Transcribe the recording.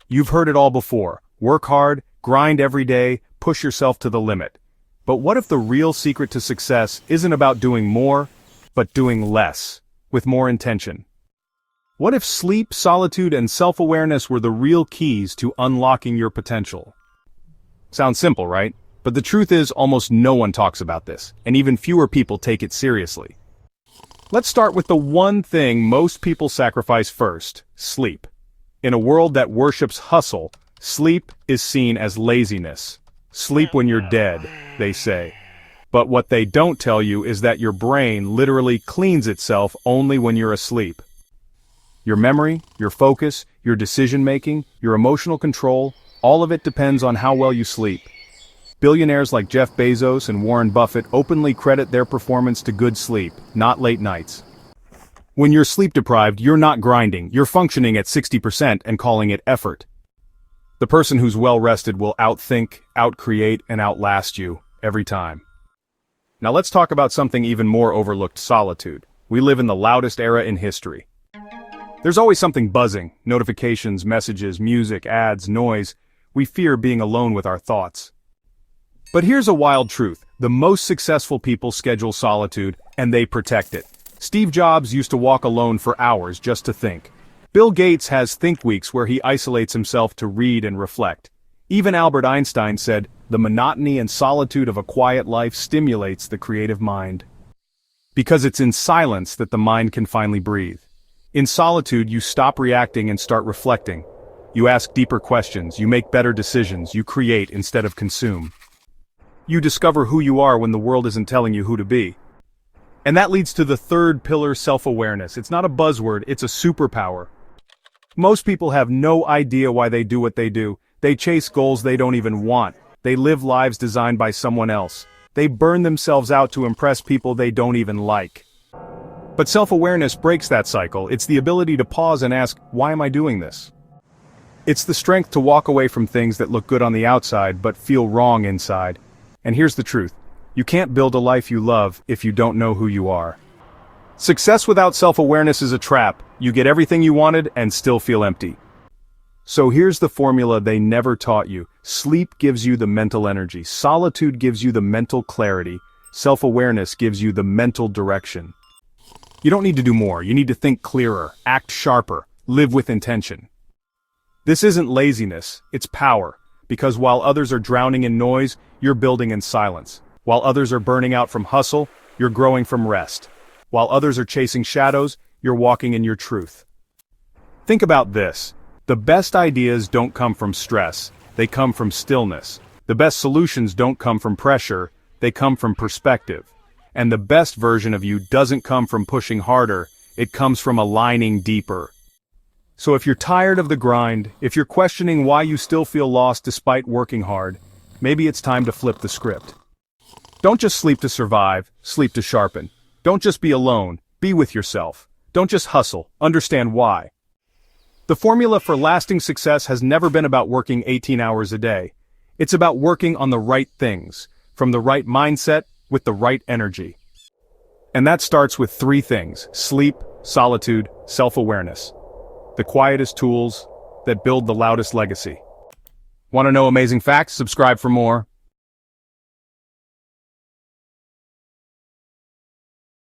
You've heard it all before. Work hard, grind every day, push yourself to the limit. But what if the real secret to success isn't about doing more, but doing less, with more intention? What if sleep, solitude, and self-awareness were the real keys to unlocking your potential? Sounds simple, right? But the truth is, almost no one talks about this, and even fewer people take it seriously. Let's start with the one thing most people sacrifice first: sleep. In a world that worships hustle, sleep is seen as laziness. Sleep when you're dead, they say. But what they don't tell you is that your brain literally cleans itself only when you're asleep. Your memory, your focus, your decision-making, your emotional control, all of it depends on how well you sleep. Billionaires like Jeff Bezos and Warren Buffett openly credit their performance to good sleep, not late nights. When you're sleep-deprived, you're not grinding, you're functioning at 60% and calling it effort. The person who's well-rested will outthink, outcreate, and outlast you, every time. Now let's talk about something even more overlooked: solitude. We live in the loudest era in history. There's always something buzzing: notifications, messages, music, ads, noise. We fear being alone with our thoughts. But here's a wild truth: the most successful people schedule solitude, and they protect it. Steve Jobs used to walk alone for hours just to think. Bill Gates has think weeks where he isolates himself to read and reflect. Even Albert Einstein said, "The monotony and solitude of a quiet life stimulates the creative mind." Because it's in silence that the mind can finally breathe. In solitude, you stop reacting and start reflecting. You ask deeper questions, you make better decisions, you create instead of consume. You discover who you are when the world isn't telling you who to be. And that leads to the third pillar: self-awareness. It's not a buzzword, it's a superpower. Most people have no idea why they do what they do. They chase goals they don't even want. They live lives designed by someone else. They burn themselves out to impress people they don't even like. But self-awareness breaks that cycle. It's the ability to pause and ask, why am I doing this? It's the strength to walk away from things that look good on the outside but feel wrong inside. And here's the truth: you can't build a life you love if you don't know who you are. Success without self-awareness is a trap. You get everything you wanted and still feel empty. So here's the formula they never taught you. Sleep gives you the mental energy. Solitude gives you the mental clarity. Self-awareness gives you the mental direction. You don't need to do more. You need to think clearer, act sharper, live with intention. This isn't laziness, it's power. Because while others are drowning in noise, you're building in silence. While others are burning out from hustle, you're growing from rest. While others are chasing shadows, you're walking in your truth. Think about this. The best ideas don't come from stress, they come from stillness. The best solutions don't come from pressure, they come from perspective. And the best version of you doesn't come from pushing harder, it comes from aligning deeper. So if you're tired of the grind, if you're questioning why you still feel lost despite working hard, maybe it's time to flip the script. Don't just sleep to survive, sleep to sharpen. Don't just be alone, be with yourself. Don't just hustle, understand why. The formula for lasting success has never been about working 18 hours a day. It's about working on the right things, from the right mindset, with the right energy. And that starts with 3 things: sleep, solitude, self-awareness. The quietest tools that build the loudest legacy. Want to know amazing facts? Subscribe for more.